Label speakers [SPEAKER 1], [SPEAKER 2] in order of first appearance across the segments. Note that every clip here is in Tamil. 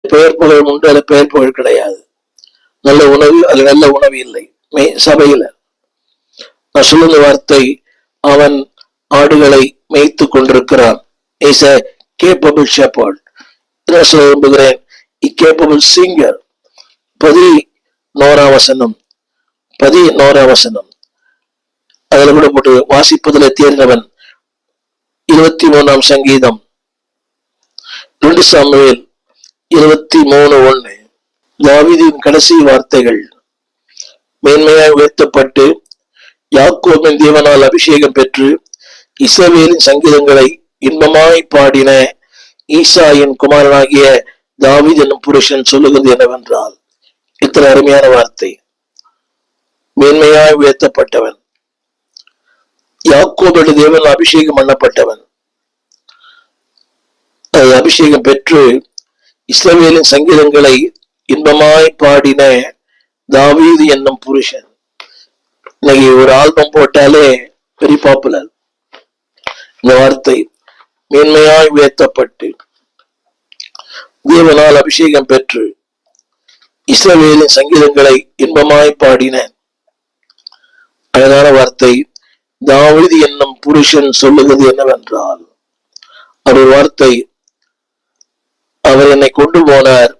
[SPEAKER 1] பெயர் புகழ் உண்டு, அது பெயர் புகழ் கிடையாது. நல்ல உணவு, அது நல்ல உணவு இல்லை சபையில. நான் சொல்லுங்க வார்த்தை, அவன் ஆடுகளை மேய்த்து கொண்டிருக்கிறான். Is a capable shepherd. என்ன சொல்ல விரும்புகிறேன்? capable singer. 11 வசனம் அதில் கூட போட்டு வாசிப்பதில் தேர்ந்தவன். 23 சங்கீதம் 2 சாமுவேல் 23:1. தாவீதின் கடைசி வார்த்தைகள். மேன்மையாய் உயர்த்தப்பட்டு யாக்கோபின் தேவனால் அபிஷேகம் பெற்று இஸ்ரவேலின் சங்கீதங்களை இன்பமாய் பாடின ஈசாயின் குமாரனாகிய தாவீது என்னும் புருஷன் சொல்லுகிறது என்னவென்றால், இத்தனை அருமையான வார்த்தை. மேன்மையாய் உயர்த்தப்பட்டவன், யாக்கோபுடைய தேவன் அபிஷேகம் பண்ணப்பட்டவன், அபிஷேகம் பெற்று இஸ்ரவேலின் சங்கீதங்களை இன்பமாய் பாடின தாவீது என்னும் புருஷன். இன்னைக்கு ஒரு ஆல்பம் போட்டாலே வெரி பாப்புலர். இந்த வார்த்தை மேன்மையாய் உயர்த்தப்பட்டு தேவனால் அபிஷேகம் பெற்று இஸ்ரவேலின் சங்கீதங்களை இன்பமாய் பாடின அழகான வார்த்தை. தாவீது என்னும் புருஷன் சொல்லுகிறது என்னவென்றால், அவர் வார்த்தை, அவர் என்னை கொண்டு போனார்,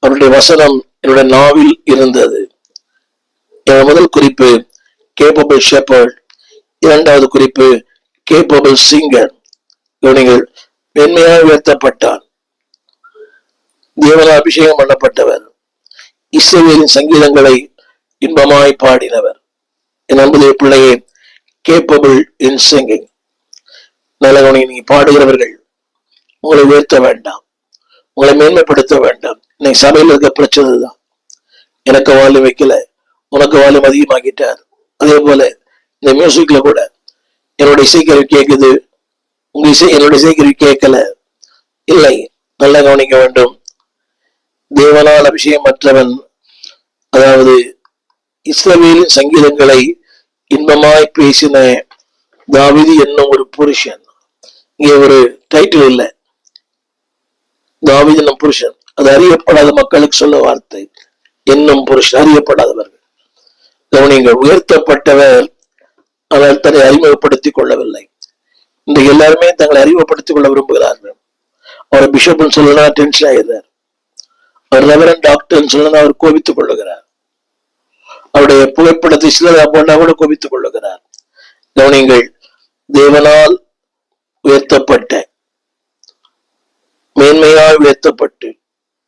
[SPEAKER 1] அவருடைய வசனம் என்னுடைய நாவில் இருந்தது. முதல் குறிப்பு கேப்பபிள் ஷெப்பர்ட், இரண்டாவது குறிப்பு கேப்பபிள் சிங்கர். இவர்கள் மென்மையாக உயர்த்தப்பட்டார், தேவன அபிஷேகம் பண்ணப்பட்டவர், இஸ்ரவேலின் சங்கீதங்களை இன்பமாய் பாடினவர். என் அன்புடைய பிள்ளையே, கேப்பபிள் இன் சிங்கிங். நல்லவனை நீ பாடுகிறவர்கள் உங்களை உயர்த்த வேண்டாம், உங்களை மேன்மைப்படுத்த வேண்டாம். இன்னைக்கு சபையில் இருக்க பிரச்சனை தான், எனக்கு வால்யூம் வைக்கல, உனக்கு வால்யூம் அதிகமாக்கிட்டார். அதே போல இந்த மியூசிக்ல கூட என்னோட இசைக்கருவி கேட்குது, உங்க என்னோட இசைக்கருவி கேட்கல. இல்லை, நல்லா கவனிக்க வேண்டும். தேவனால் அபிஷேகம் மற்றவன், அதாவது இஸ்ரவேலின் சங்கீதங்களை இன்பமாய் பேசின தாவீது என்னும் ஒரு புருஷன். இங்கே ஒரு டைட்டில் இல்லை, தாவீது என்னும் புருஷன். அது அறியப்படாத மக்களுக்கு சொல்ல வார்த்தை. என்னும் புருஷன், அறியப்படாதவர்கள். கவனிங்கள், உயர்த்தப்பட்டவர் ஆனால் தன்னை அறிமுகப்படுத்திக் கொள்ளவில்லை. இன்றைக்கு எல்லாருமே தங்களை அறிமுகப்படுத்திக் கொள்ள விரும்புகிறார்கள். அவர் பிஷப்னு சொல்லனா டென்ஷன் ஆகிறார், அவர் ரெவரண்ட் டாக்டர்னு சொல்லனா அவர் கோபித்துக் கொள்ளுகிறார், அவருடைய புகைப்படத்தை சிலர் போனா கூட கோபித்துக் கொள்ளுகிறார். கவனிங்கள், தேவனால் உயர்த்தப்பட்ட, மேன்மையால் உயர்த்தப்பட்டு